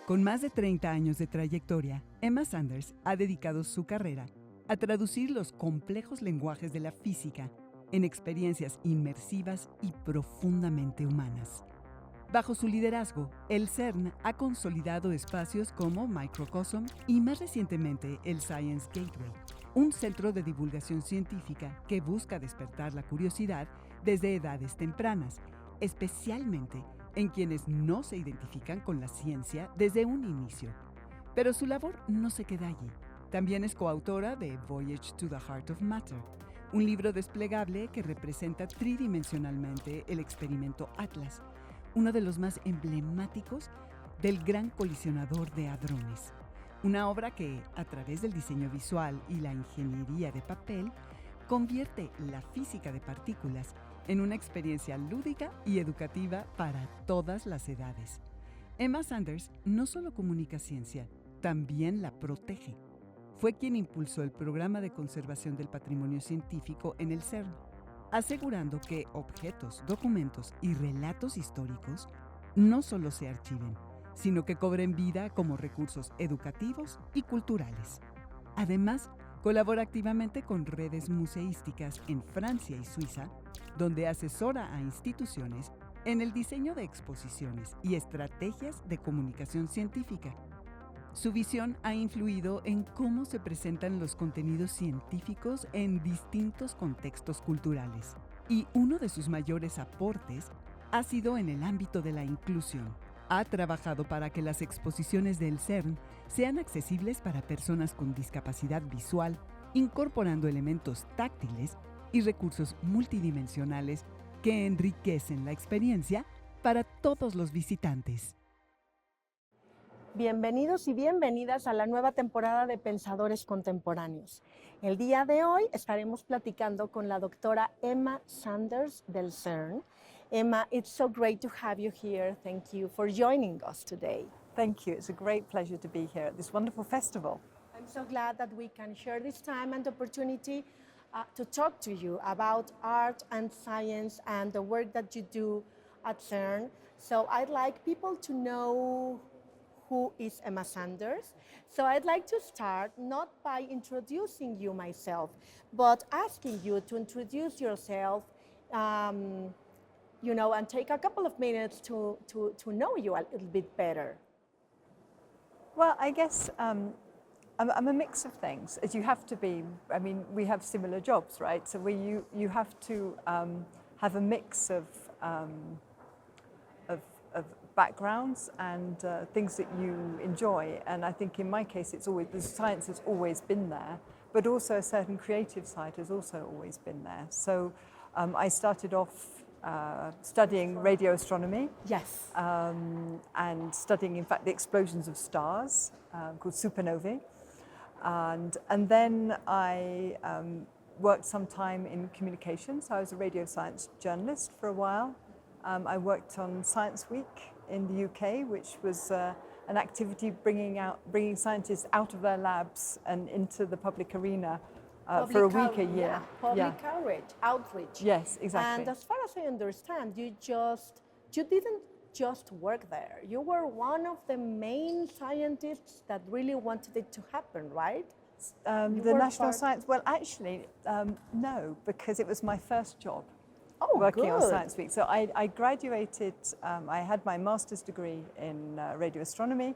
Con más de 30 años de trayectoria, Emma Sanders ha dedicado su carrera a traducir los complejos lenguajes de la física en experiencias inmersivas y profundamente humanas. Bajo su liderazgo, el CERN ha consolidado espacios como Microcosm y más recientemente el Science Gateway, un centro de divulgación científica que busca despertar la curiosidad desde edades tempranas, especialmente en quienes no se identifican con la ciencia desde un inicio. Pero su labor no se queda allí. También es coautora de Voyage to the Heart of Matter, un libro desplegable que representa tridimensionalmente el experimento Atlas, uno de los más emblemáticos del gran colisionador de hadrones. Una obra que, a través del diseño visual y la ingeniería de papel, convierte la física de partículas en una experiencia lúdica y educativa para todas las edades. Emma Sanders no solo comunica ciencia, también la protege. Fue quien impulsó el programa de conservación del patrimonio científico en el CERN, asegurando que objetos, documentos y relatos históricos no solo se archiven, sino que cobren vida como recursos educativos y culturales. Además, colabora activamente con redes museísticas en Francia y Suiza, donde asesora a instituciones en el diseño de exposiciones y estrategias de comunicación científica. Su visión ha influido en cómo se presentan los contenidos científicos en distintos contextos culturales, y uno de sus mayores aportes ha sido en el ámbito de la inclusión. Ha trabajado para que las exposiciones del CERN sean accesibles para personas con discapacidad visual, incorporando elementos táctiles y recursos multidimensionales que enriquecen la experiencia para todos los visitantes. Bienvenidos y bienvenidas a la nueva temporada de Pensadores Contemporáneos. El día de hoy estaremos platicando con la doctora Emma Sanders del CERN. Emma, it's so great to have you here. Thank you for joining us today. Thank you. It's a great pleasure to be here at this wonderful festival. I'm so glad that we can share this time and opportunity to talk to you about art and science and the work that you do at CERN. So I'd like people to know who is Emma Sanders. So I'd like to start not by introducing you myself, but asking you to introduce yourself, and take a couple of minutes to know you a little bit better. Well, I guess I'm a mix of things, as you have to be. I mean, we have similar jobs, right? So you have to have a mix of backgrounds and things that you enjoy. And I think in my case, the science has always been there, but also a certain creative side has also always been there. So I started off studying radio astronomy. Yes. And studying, in fact, the explosions of stars called supernovae. And then I worked some time in communications. I was a radio science journalist for a while. I worked on Science Week in the UK, which was an activity bringing scientists out of their labs and into the public arena for a week a year. Public outreach. Yes, exactly. And as far as I understand, you didn't just work there. You were one of the main scientists that really wanted it to happen, right? The National Science, well, actually, no, because it was my first job. Working on Science Week. So I graduated, I had my master's degree in radio astronomy,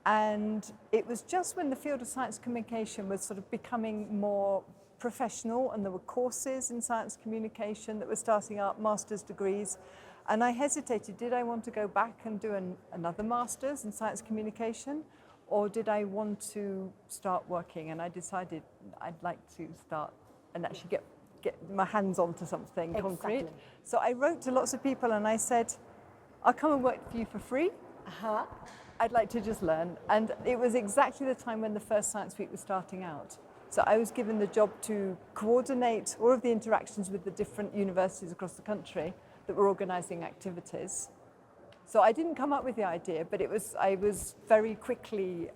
and it was just when the field of science communication was sort of becoming more professional, and there were courses in science communication that were starting up, master's degrees, and I hesitated. Did I want to go back and do another master's in science communication, or did I want to start working? And I decided I'd like to start and actually get my hands onto something concrete. So I wrote to lots of people and I said, I'll come and work for you for free. I'd like to just learn. And it was exactly the time when the first Science Week was starting out. So I was given the job to coordinate all of the interactions with the different universities across the country that were organising activities. So I didn't come up with the idea, but I was very quickly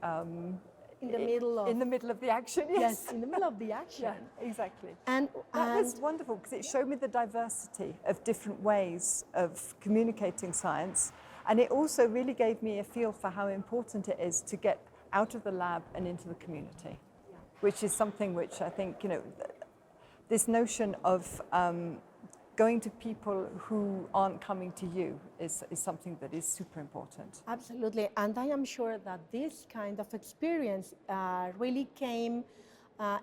in the middle of the action. Yes, in the middle of the action. Yeah, exactly. And that was wonderful because it showed me the diversity of different ways of communicating science, and it also really gave me a feel for how important it is to get out of the lab and into the community, which is something which I think, this notion of going to people who aren't coming to you is something that is super important. Absolutely, and I am sure that this kind of experience really came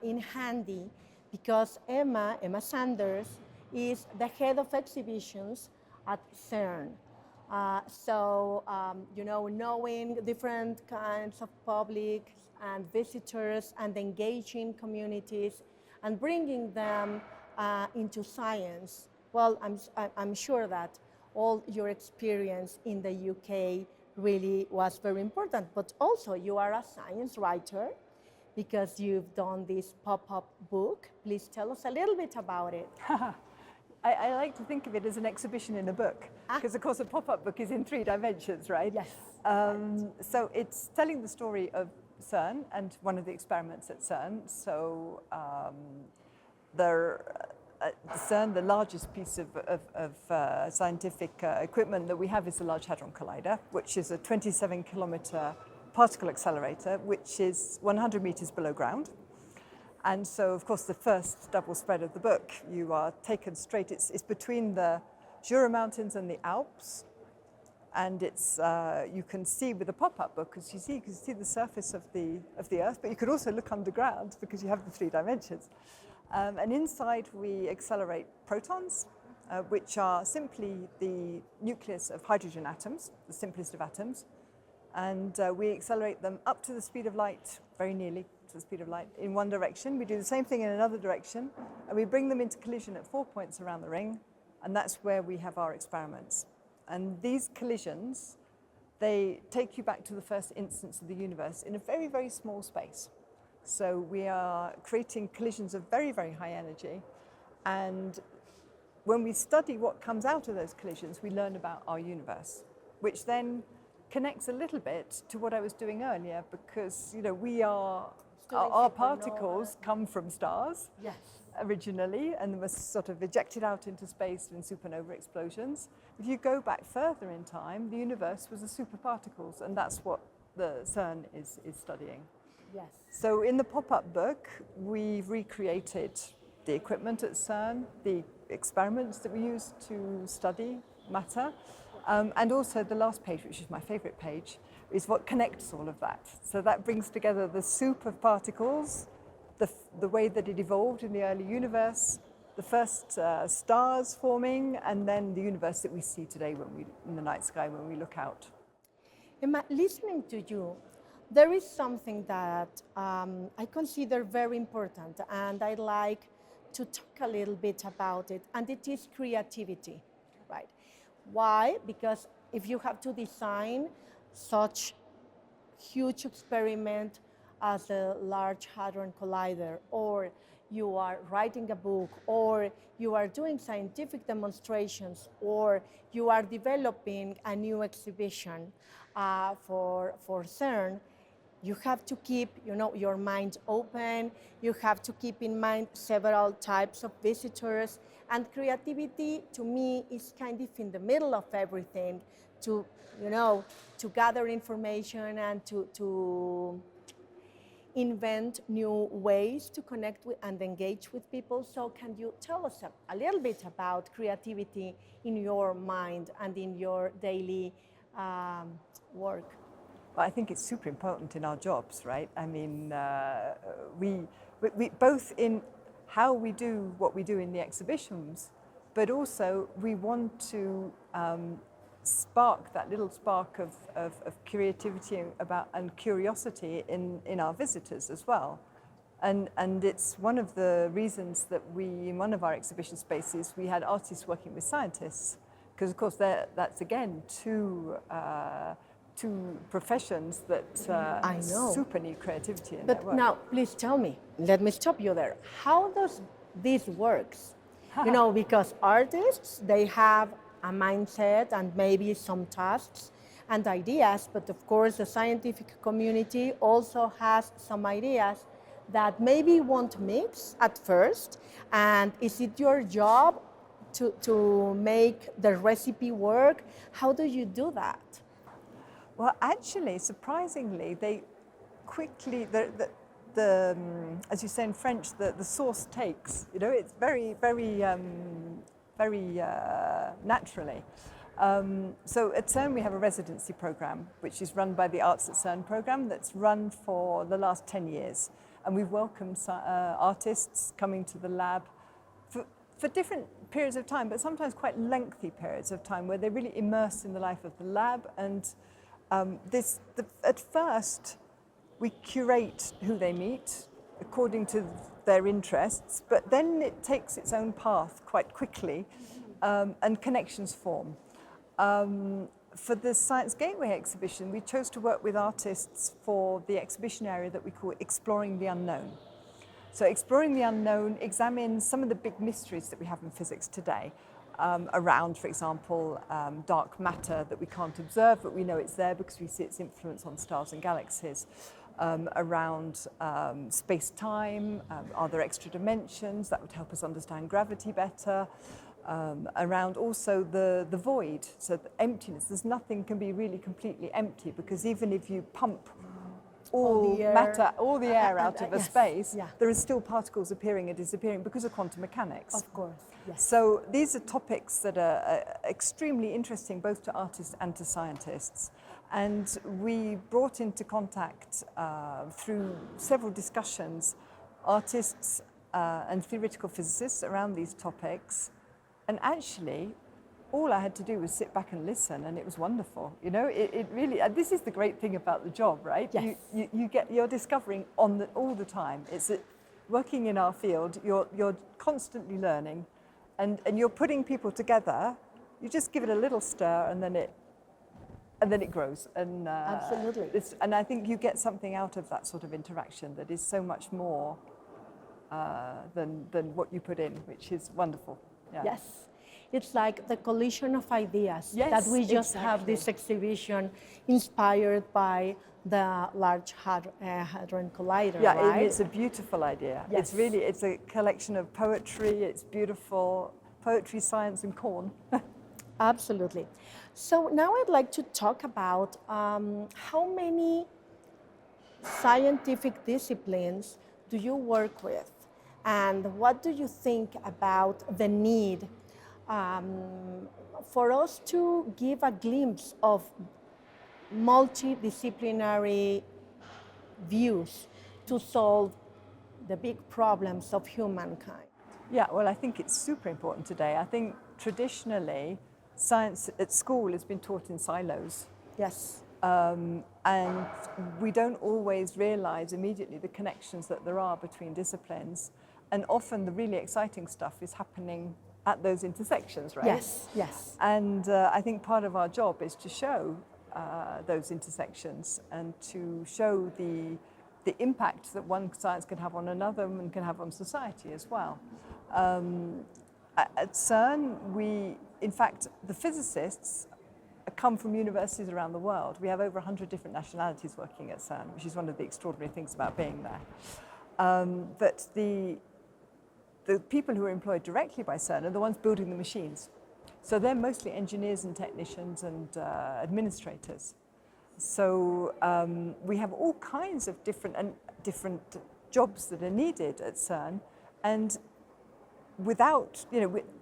in handy because Emma Sanders is the head of exhibitions at CERN. Knowing different kinds of public and visitors and engaging communities and bringing them into science. Well, I'm sure that all your experience in the UK really was very important, but also you are a science writer because you've done this pop-up book. Please tell us a little bit about it. I like to think of it as an exhibition in a book, because of course a pop-up book is in 3 dimensions, right? Yes. So it's telling the story of CERN and one of the experiments at CERN. So CERN, the largest piece of scientific equipment that we have is the Large Hadron Collider, which is a 27-kilometer particle accelerator, which is 100 meters below ground. And so, of course, the first double spread of the book, you are taken straight. It's between the Jura Mountains and the Alps. And it's you can see with a pop-up book, because you can see the surface of the Earth, but you could also look underground because you have the 3 dimensions. And inside we accelerate protons, which are simply the nucleus of hydrogen atoms, the simplest of atoms. And we accelerate them up to the speed of light, very nearly to the speed of light, in one direction. We do the same thing in another direction, and we bring them into collision at 4 points around the ring, and that's where we have our experiments. And these collisions, they take you back to the first instance of the universe in a very, very small space. So we are creating collisions of very, very high energy. And when we study what comes out of those collisions, we learn about our universe, which then connects a little bit to what I was doing earlier, because our particles come from stars. Yes. Originally, and was sort of ejected out into space in supernova explosions. If you go back further in time, the universe was a superparticles, and that's what the CERN is studying. Yes. So in the pop-up book, we've recreated the equipment at CERN, the experiments that we use to study matter, and also the last page, which is my favorite page, is what connects all of that. So that brings together the soup of particles, the way that it evolved in the early universe, the first stars forming, and then the universe that we see today in the night sky when we look out. Emma, listening to you, there is something that I consider very important, and I'd like to talk a little bit about it, and it is creativity, right? Why? Because if you have to design such huge experiment as a Large Hadron Collider, or you are writing a book, or you are doing scientific demonstrations, or you are developing a new exhibition for CERN, you have to keep your mind open, you have to keep in mind several types of visitors, and creativity to me is kind of in the middle of everything, to gather information and to invent new ways to connect with and engage with people. So can you tell us a little bit about creativity in your mind and in your daily work? Well, I think it's super important in our jobs, right? I mean, we both in how we do what we do in the exhibitions, but also we want to spark that little spark of creativity and curiosity in our visitors as well. And it's one of the reasons that in one of our exhibition spaces, we had artists working with scientists, because of course that's again two two professions that I know. super need creativity in But their work. now, please tell me, let me stop you there. How does this works? You know, because artists, they have a mindset and maybe some tasks and ideas, but of course the scientific community also has some ideas that maybe won't mix at first. And is it your job to make the recipe work? How do you do that? Well, actually, surprisingly, they quickly, as you say in French, the sauce takes. You know, it's very naturally. So at CERN we have a residency program, which is run by the Arts at CERN program, that's run for the last 10 years. And we've welcomed artists coming to the lab for different periods of time, but sometimes quite lengthy periods of time where they're really immersed in the life of the lab. And at first, we curate who they meet according to their interests, but then it takes its own path quite quickly, and connections form. For the Science Gateway exhibition, we chose to work with artists for the exhibition area that we call Exploring the Unknown. So Exploring the Unknown examines some of the big mysteries that we have in physics today, around, for example, dark matter that we can't observe, but we know it's there because we see its influence on stars and galaxies. Around space-time, are there extra dimensions that would help us understand gravity better? Around also the void, so the emptiness. There's nothing can be really completely empty, because even if you pump all the air out of a space, there are still particles appearing and disappearing because of quantum mechanics. Of course, yes. So these are topics that are extremely interesting both to artists and to scientists. And we brought into contact through several discussions artists and theoretical physicists around these topics. And actually, all I had to do was sit back and listen, and it was wonderful. You know, it really. This is the great thing about the job, right? Yes. You're discovering all the time. It's working in our field. You're constantly learning, and you're putting people together. You just give it a little stir, and then it grows. And absolutely. And I think you get something out of that sort of interaction that is so much more than what you put in, which is wonderful. Yeah. Yes, it's like the collision of ideas, yes, that we just exactly. have this exhibition inspired by the Large Hadron Collider, yeah, right? It's a beautiful idea. Yes. It's a collection of poetry. It's beautiful poetry, science, and corn. Absolutely. So now I'd like to talk about how many scientific disciplines do you work with? And what do you think about the need for us to give a glimpse of multidisciplinary views to solve the big problems of humankind? Yeah, well, I think it's super important today. I think traditionally, science at school has been taught in silos. Yes. And we don't always realize immediately the connections that there are between disciplines. And often the really exciting stuff is happening at those intersections, right? Yes, yes. And I think part of our job is to show those intersections and to show the impact that one science can have on another and can have on society as well. At CERN, in fact, the physicists come from universities around the world. We have over 100 different nationalities working at CERN, which is one of the extraordinary things about being there. But the people who are employed directly by CERN are the ones building the machines. So they're mostly engineers and technicians and administrators. So we have all kinds of different jobs that are needed at CERN, and without,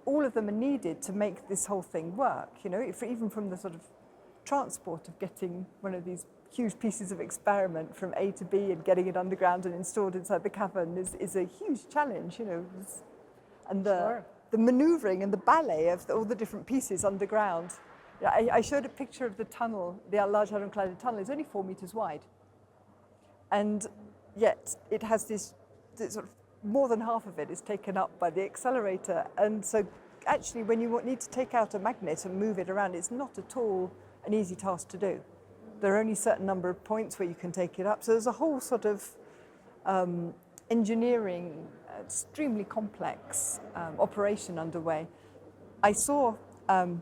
all of them are needed to make this whole thing work. Even from the sort of transport of getting one of these huge pieces of experiment from A to B and getting it underground and installed inside the cavern is a huge challenge, and the maneuvering and the ballet of all the different pieces underground. I showed a picture of the tunnel, the Large Hadron Collider tunnel. It's only 4 meters wide, and yet it has this sort of more than half of it is taken up by the accelerator. And so actually when you need to take out a magnet and move it around, it's not at all an easy task to do. there are only a certain number of points where you can take it up. So there's a whole sort of engineering, extremely complex operation underway. I saw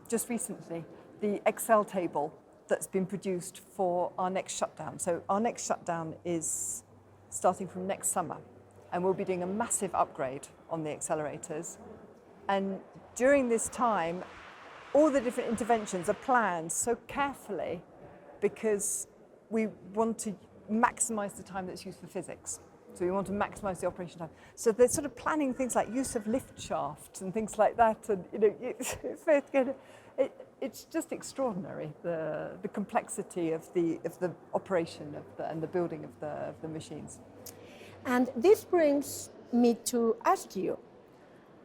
just recently the Excel table that's been produced for our next shutdown. So our next shutdown is starting from next summer, and we'll be doing a massive upgrade on the accelerators. And during this time, all the different interventions are planned so carefully because we want to maximize the time that's used for physics. So we want to maximize the operation time. So they're sort of planning things like use of lift shafts and things like that. And it's just extraordinary, the complexity of the operation and the building of the machines. And this brings me to ask you,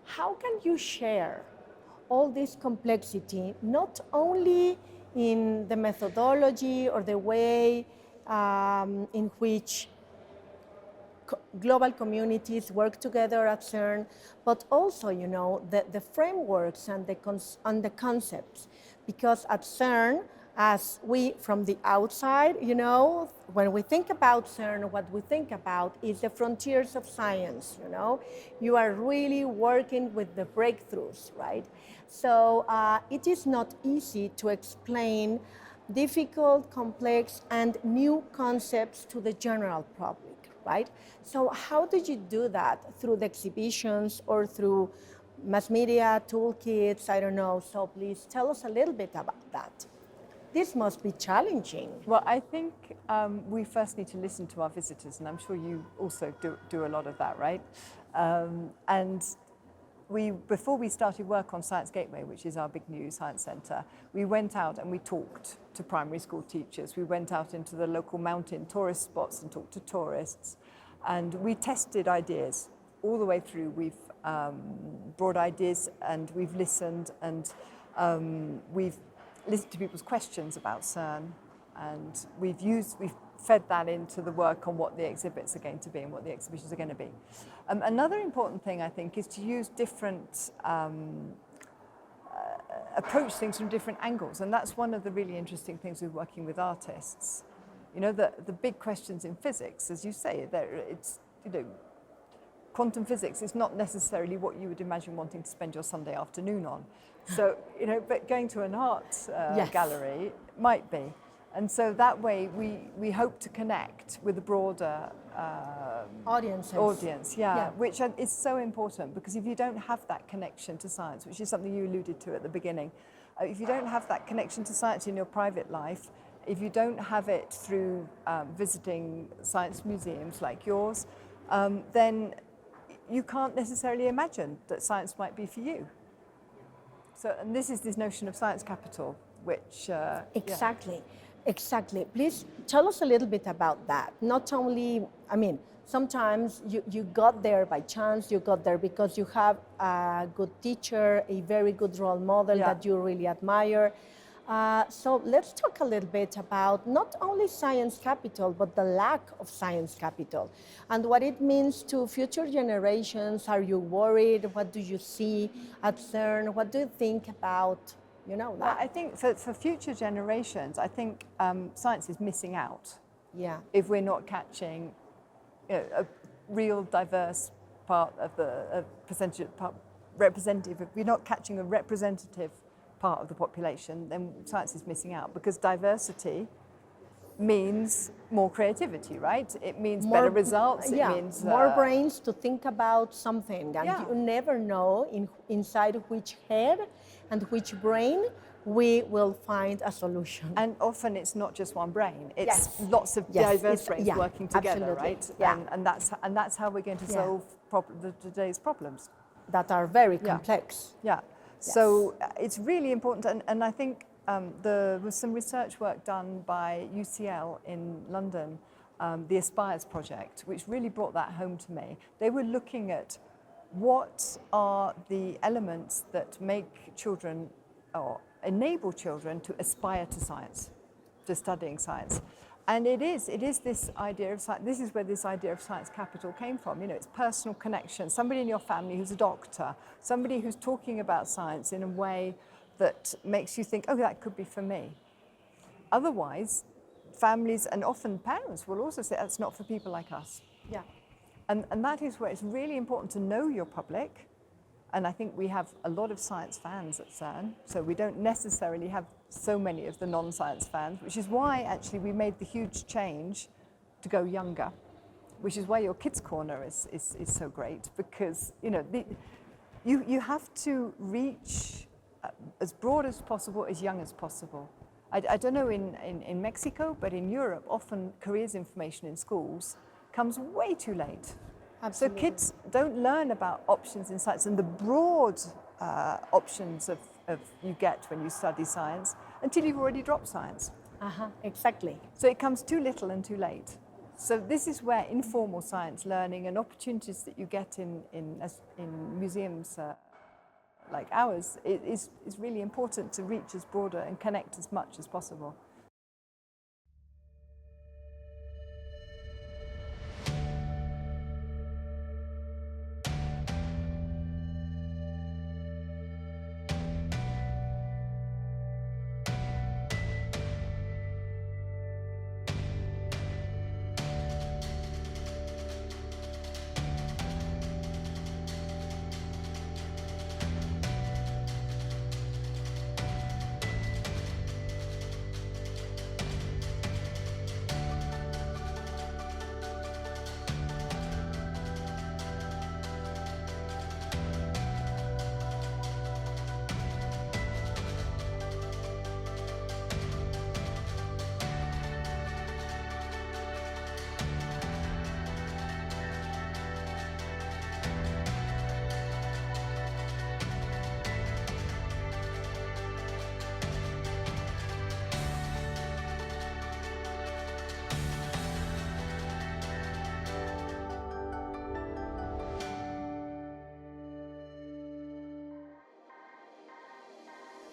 how can you share all this complexity, not only in the methodology or the way in which global communities work together at CERN, but also, the frameworks and the concepts. Because at CERN, as we from the outside, when we think about CERN, what we think about is the frontiers of science, You are really working with the breakthroughs, right? So it is not easy to explain difficult, complex, and new concepts to the general public. Right? So how did you do that? Through the exhibitions or through mass media, toolkits, I don't know. So please tell us a little bit about that. This must be challenging. Well, I think we first need to listen to our visitors, and I'm sure you also do a lot of that, right? And before we started work on Science Gateway, which is our big new science centre, we went out and we talked to primary school teachers. We went out into the local mountain tourist spots and talked to tourists. And we tested ideas all the way through. We've brought ideas and we've listened, and we've listened to people's questions about CERN. And we've fed that into the work on what the exhibits are going to be and what the exhibitions are going to be. Another important thing, I think, is to use different, approach things from different angles. And that's one of the really interesting things with working with artists. The big questions in physics, as you say, it's, quantum physics is not necessarily what you would imagine wanting to spend your Sunday afternoon on. So, but going to an art yes. gallery might be. And so that way we hope to connect with a broader audience, yeah, which is so important, because if you don't have that connection to science, which is something you alluded to at the beginning, if you don't have that connection to science in your private life, if you don't have it through visiting science museums like yours, then you can't necessarily imagine that science might be for you. So, and this is this notion of science capital, which... Exactly. Exactly. Please tell us a little bit about that. Not only, sometimes you got there by chance, you got there because you have a good teacher, a very good role model that you really admire. So let's talk a little bit about not only science capital, but the lack of science capital and what it means to future generations. Are you worried? What do you see at CERN? What do you think about that? Well, I think for future generations, I think science is missing out. Yeah. If we're not catching a real diverse part of the representative, if we're not catching a representative part of the population, then science is missing out, because diversity means more creativity, right? It means better results. It means more brains to think about something, and you never know inside which head and which brain we will find a solution. And often it's not just one brain; it's lots of diverse brains working together, right? Yeah. And that's how we're going to solve today's problems that are very complex. Yeah. Yes. So it's really important, and I think there was some research work done by UCL in London, the Aspires project, which really brought that home to me. They were looking at what are the elements that make children or enable children to aspire to science, to studying science. And it is this idea of science. This is where this idea of science capital came from. It's personal connection. Somebody in your family who's a doctor, somebody who's talking about science in a way that makes you think, oh, that could be for me. Otherwise, families and often parents will also say that's not for people like us. Yeah. And that is where it's really important to know your public. And I think we have a lot of science fans at CERN, so we don't necessarily have so many of the non-science fans, which is why actually we made the huge change to go younger, which is why your Kids Corner is so great, because you have to reach as broad as possible, as young as possible. I don't know in Mexico, but in Europe, often careers information in schools comes way too late. Absolutely. So kids don't learn about options in science and the broad options of you get when you study science until you've already dropped science. Exactly. So it comes too little and too late. So this is where informal science learning and opportunities that you get in museums like ours is really important to reach as broader and connect as much as possible.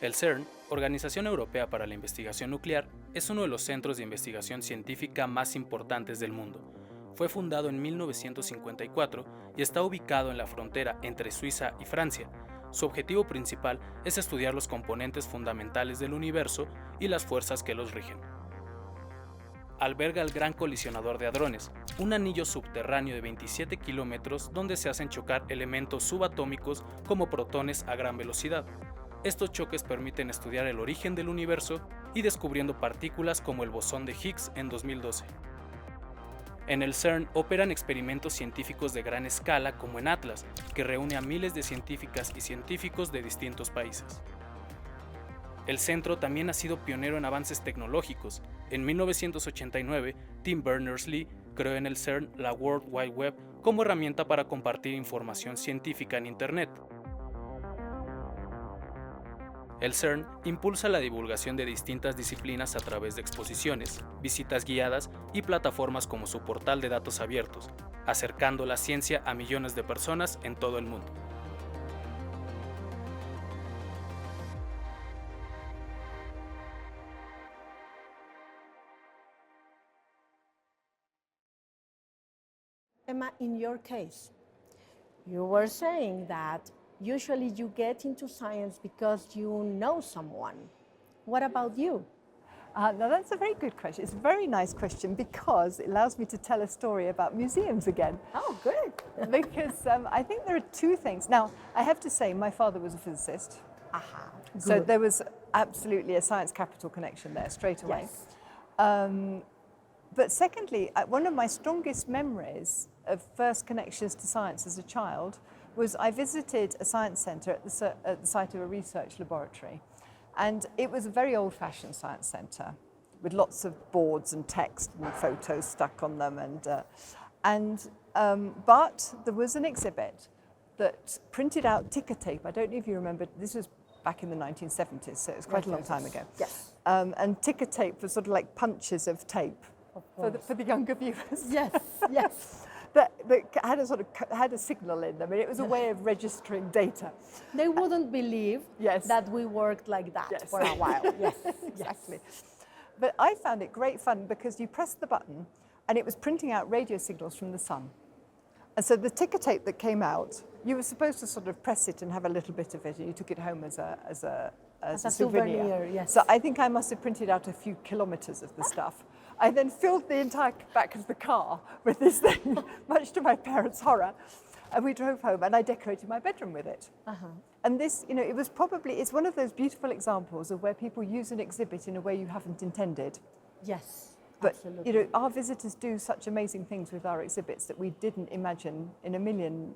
El CERN, Organización Europea para la Investigación Nuclear, es uno de los centros de investigación científica más importantes del mundo. Fue fundado en 1954 y está ubicado en la frontera entre Suiza y Francia. Su objetivo principal es estudiar los componentes fundamentales del universo y las fuerzas que los rigen. Alberga el Gran Colisionador de Hadrones, un anillo subterráneo de 27 kilómetros donde se hacen chocar elementos subatómicos como protones a gran velocidad. Estos choques permiten estudiar el origen del universo y descubriendo partículas como el bosón de Higgs en 2012. En el CERN operan experimentos científicos de gran escala como en Atlas, que reúne a miles de científicas y científicos de distintos países. El centro también ha sido pionero en avances tecnológicos. En 1989, Tim Berners-Lee creó en el CERN la World Wide Web como herramienta para compartir información científica en Internet. El CERN impulsa la divulgación de distintas disciplinas a través de exposiciones, visitas guiadas y plataformas como su portal de datos abiertos, acercando la ciencia a millones de personas en todo el mundo. Emma, in your case, you were saying that usually you get into science because you know someone. What about you? Now that's a very good question. It's a very nice question because it allows me to tell a story about museums again. Oh, good. Because I think there are two things. Now, I have to say my father was a physicist. So there was absolutely a science capital connection there straight away. Yes. But secondly, one of my strongest memories of first connections to science as a child was I visited a science centre at the site of a research laboratory. And it was a very old-fashioned science centre with lots of boards and text and photos stuck on them. But there was an exhibit that printed out ticker tape. I don't know if you remember, this was back in the 1970s, so it was quite a long time ago. Yes. And ticker tape was sort of like punches of tape for the younger viewers. Yes, yes. That had a signal in them, and it was a way of registering data. They wouldn't believe that we worked like that for a while. Yes, exactly. But I found it great fun because you pressed the button, and it was printing out radio signals from the sun. And so the ticker tape that came out, you were supposed to sort of press it and have a little bit of it, and you took it home as a souvenir. Yes. So I think I must have printed out a few kilometers of the stuff. I then filled the entire back of the car with this thing, much to my parents' horror. And we drove home and I decorated my bedroom with it. And this, it's one of those beautiful examples of where people use an exhibit in a way you haven't intended. Yes. But absolutely. our visitors do such amazing things with our exhibits that we didn't imagine in a million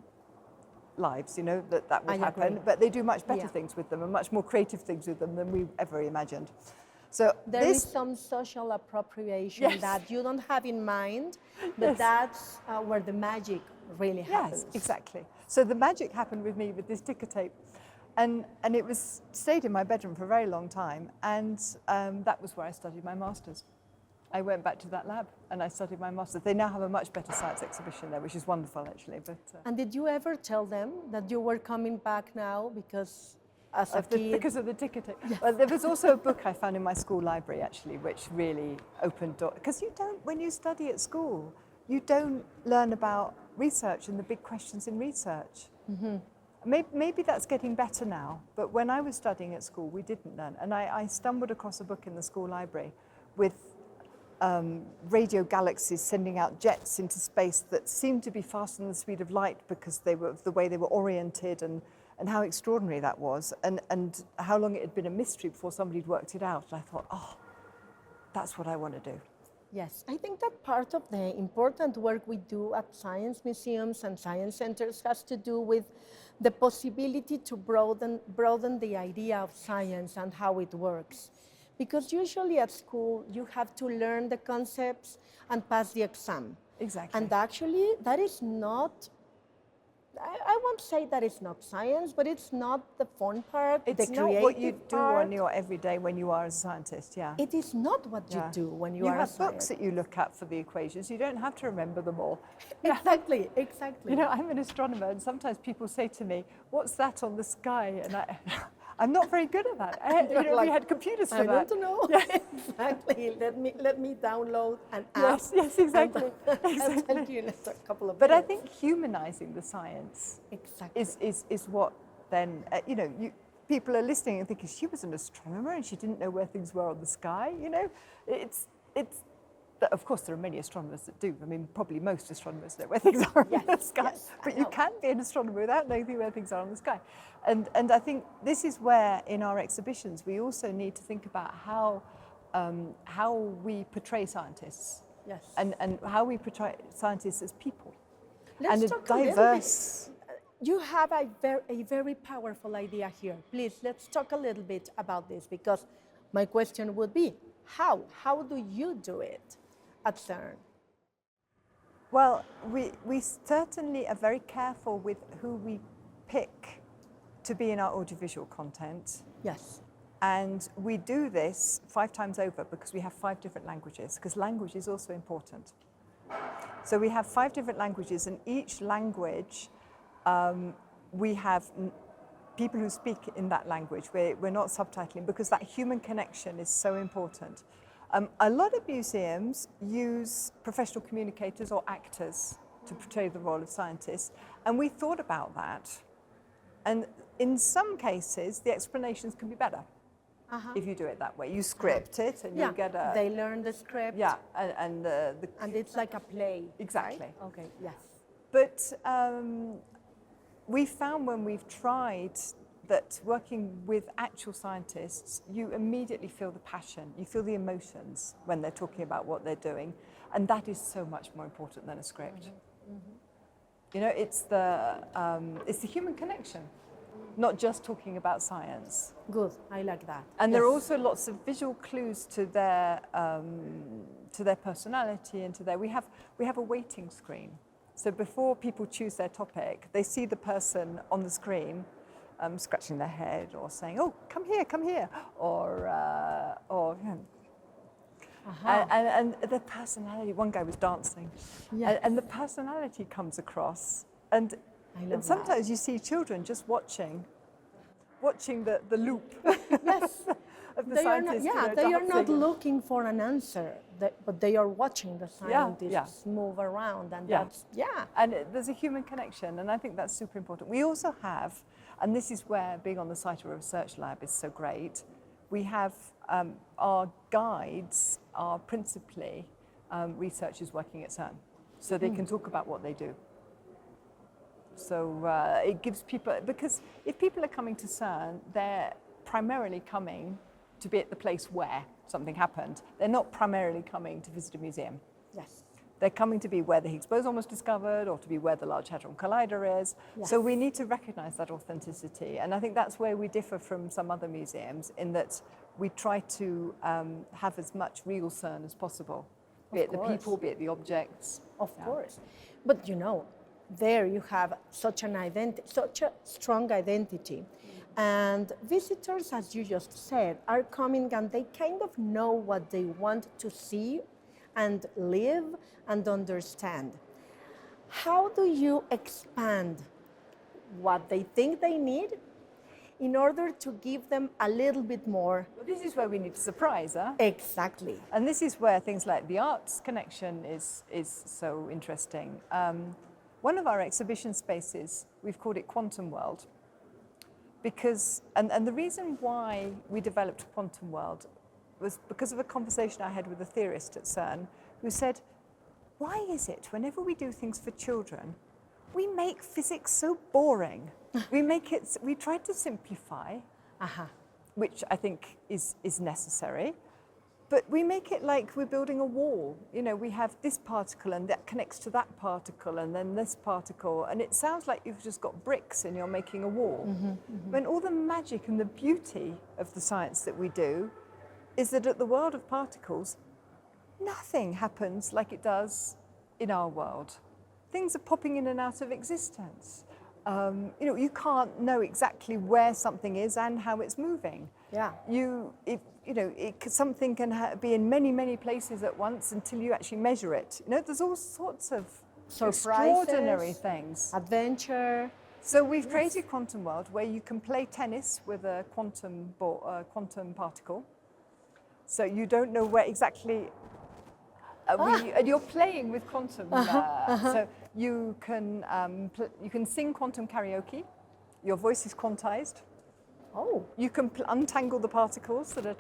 lives, that would happen. agree. But they do much better things with them and much more creative things with them than we ever imagined. So there is some social appropriation that you don't have in mind, but that's where the magic really happens. Yes, exactly. So the magic happened with me with this ticker tape. And it stayed in my bedroom for a very long time. And that was where I studied my master's. I went back to that lab and I studied my master's. They now have a much better science exhibition there, which is wonderful, actually. But and did you ever tell them that you were coming back now because as a kid? Because of the ticker tape? Yes. Well, there was also a book I found in my school library, actually, which really opened doors. Because when you study at school, you don't learn about research and the big questions in research. Maybe that's getting better now, but when I was studying at school, we didn't learn. And I stumbled across a book in the school library with radio galaxies sending out jets into space that seemed to be faster than the speed of light because they were the way they were oriented, and how extraordinary that was, and how long it had been a mystery before somebody had worked it out. And I thought, that's what I want to do. Yes, I think that part of the important work we do at science museums and science centers has to do with the possibility to broaden the idea of science and how it works. Because usually at school, you have to learn the concepts and pass the exam. Exactly. And actually, that is not, I won't say that it's not science, but it's not the fun part, it's the not creative what you do part. on your everyday when you are a scientist, It is not what you do when you are a have scientist. books that you look at for the equations. You don't have to remember them all. Exactly. I'm an astronomer, and sometimes people say to me, "What's that on the sky?" And I'm not very good at that. We had computers for that. I don't know. Exactly. Let me download an app. Yes, exactly. I'll tell you in a couple of But minutes. I think humanizing the science is what then, people are listening and thinking, she was an astronomer and she didn't know where things were on the sky. Of course, there are many astronomers that do. I mean, probably most astronomers know where things are on the sky. But you can be an astronomer without knowing where things are on the sky. And I think this is where, in our exhibitions, we also need to think about how we portray scientists. Yes. And how we portray scientists as people. Let's and talk a a little diverse. You have a very powerful idea here. Please, let's talk a little bit about this, because my question would be, how? How do you do it at CERN? Well, we certainly are very careful with who we pick to be in our audiovisual content. Yes. And we do this 5 times over because we have 5 different languages, because language is also important. So we have 5 different languages, and each language, we have people who speak in that language. We're not subtitling, because that human connection is so important. A lot of museums use professional communicators or actors to portray the role of scientists, and we thought about that. And in some cases, the explanations can be better if you do it that way. You script it, and you get a... They learn the script. Yeah, and it's like a play. Exactly. Right? Okay, yes. But we found when we've tried that working with actual scientists, you immediately feel the passion, you feel the emotions when they're talking about what they're doing, and that is so much more important than a script. It's the human connection, not just talking about science. Good, I like that. And there are also lots of visual clues to their personality and to their. We have a waiting screen, so before people choose their topic, they see the person on the screen. Scratching their head or saying, "Oh, come here," or and the personality. One guy was dancing, and the personality comes across. And sometimes you see children just watching the loop. Yes. Of the they scientists. They are not looking for an answer, but they are watching the scientists move around, and that's And there's a human connection, and I think that's super important. We also have, and this is where being on the site of a research lab is so great, we have our guides are principally researchers working at CERN, so they can talk about what they do. So it gives people, because if people are coming to CERN, they're primarily coming to be at the place where something happened. They're not primarily coming to visit a museum. Yes. They're coming to be where the Higgs boson was discovered, or to be where the Large Hadron Collider is. Yes. So we need to recognize that authenticity. And I think that's where we differ from some other museums, in that we try to have as much real CERN as possible. Be it the people, be it the objects. Of course. But you know, there you have such a strong identity. And visitors, as you just said, are coming and they kind of know what they want to see and live and understand. How do you expand what they think they need in order to give them a little bit more? Well, this is where we need to surprise, huh? Exactly. And this is where things like the arts connection is so interesting. One of our exhibition spaces, we've called it Quantum World, because, and the reason why we developed Quantum World was because of a conversation I had with a theorist at CERN who said, why is it whenever we do things for children, we make physics so boring? We try to simplify, which I think is necessary, but we make it like we're building a wall. You know, we have this particle and that connects to that particle and then this particle, and it sounds like you've just got bricks and you're making a wall. When all the magic and the beauty of the science that we do is that at the world of particles, nothing happens like it does in our world. Things are popping in and out of existence. You know, you can't know exactly where something is and how it's moving. Yeah. Something can be in many, many places at once until you actually measure it. You know, there's all sorts of extraordinary things. Adventure. So we've created Quantum World, where you can play tennis with a quantum particle. So you don't know where exactly. And you're playing with quantum. So you can sing quantum karaoke. Your voice is quantized. Oh. You can untangle the particles that are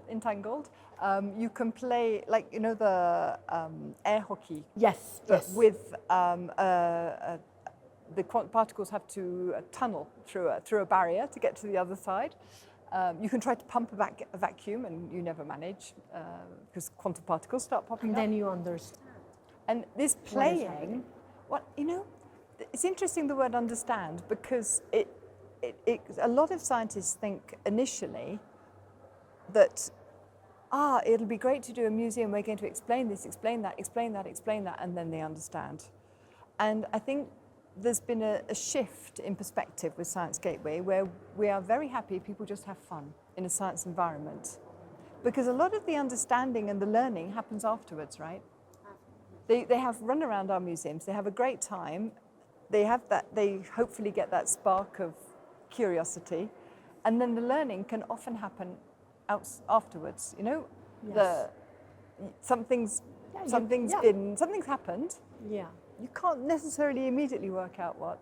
entangled. You can play, like, you know, the air hockey. Yes. Yes. With the particles have to tunnel through a barrier to get to the other side. You can try to pump a vacuum, and you never manage because quantum particles start popping up. And then you understand. And this playing, it's interesting the word understand, because a lot of scientists think initially that, it'll be great to do a museum, we're going to explain this, explain that, and then they understand. And I think there's been a shift in perspective with Science Gateway, where we are very happy people just have fun in a science environment. Because a lot of the understanding and the learning happens afterwards, right? They have run around our museums, they have a great time, they hopefully get that spark of curiosity, and then the learning can often happen afterwards, you know? Yes. Something's happened. Yeah. You can't necessarily immediately work out what.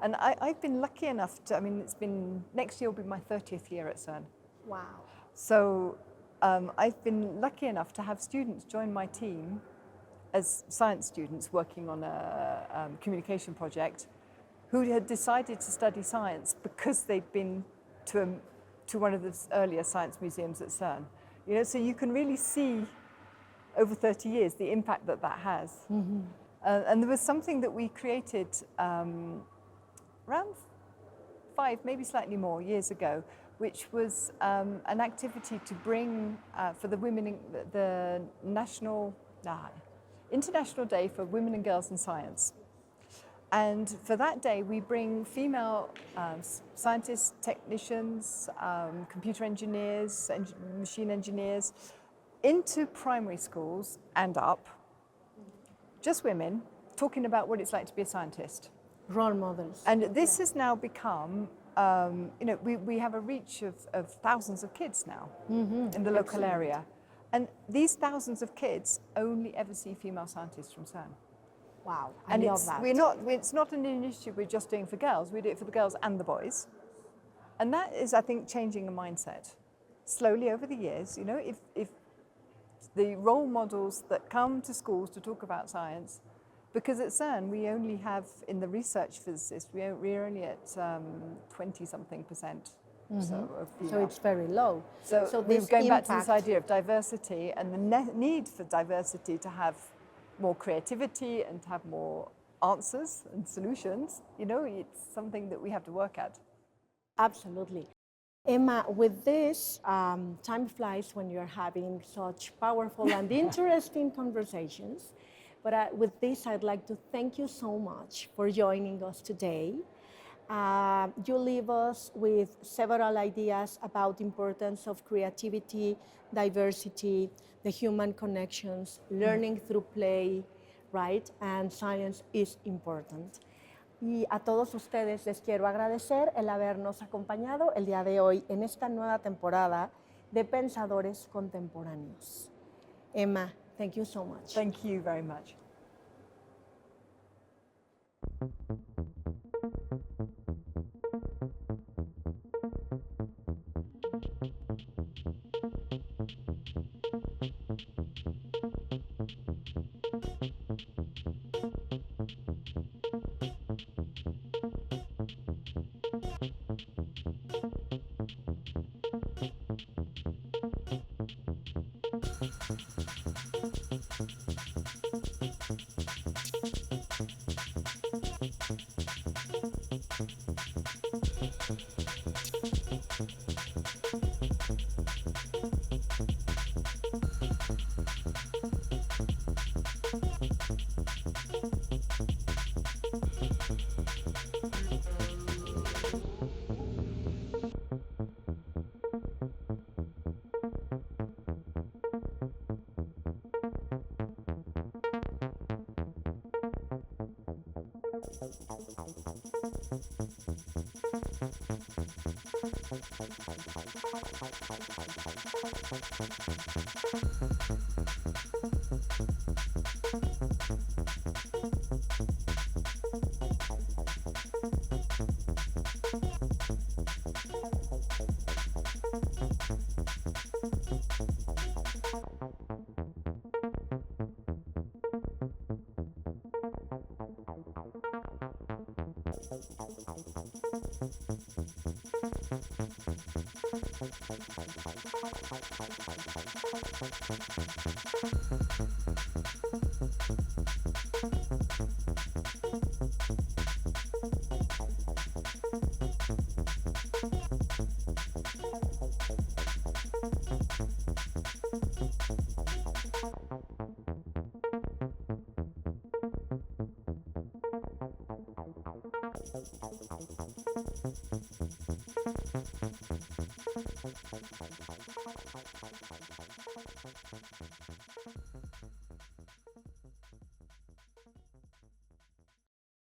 And I've been lucky enough to, next year will be my 30th year at CERN. Wow. So I've been lucky enough to have students join my team as science students working on a communication project, who had decided to study science because they'd been to one of the earlier science museums at CERN. You know, so you can really see over 30 years the impact that has. Mm-hmm. And there was something that we created around 5, maybe slightly more years ago, which was an activity to bring for the the International Day for Women and Girls in Science. And for that day, we bring female scientists, technicians, computer engineers, machine engineers into primary schools and up, just women, talking about what it's like to be a scientist. Role models. And this has now become, we have a reach of thousands of kids now in the local area. And these thousands of kids only ever see female scientists from CERN. Wow, and it's not an initiative we're just doing for girls, we do it for the girls and the boys. And that is, I think, changing a mindset. slowly over the years, you know, if the role models that come to schools to talk about science, because at CERN we only have, in the research physicists, we're only at 20-something%. So it's very low. So we're going back to this idea of diversity and the need for diversity to have more creativity and to have more answers and solutions. You know, it's something that we have to work at. Absolutely. Emma, with this, time flies when you're having such powerful and interesting conversations. But with this, I'd like to thank you so much for joining us today. You leave us with several ideas about the importance of creativity, diversity, the human connections, learning through play, right? And science is important. Y a todos ustedes les quiero agradecer el habernos acompañado el día de hoy en esta nueva temporada de Pensadores Contemporáneos. Emma, thank you so much. Thank you very much.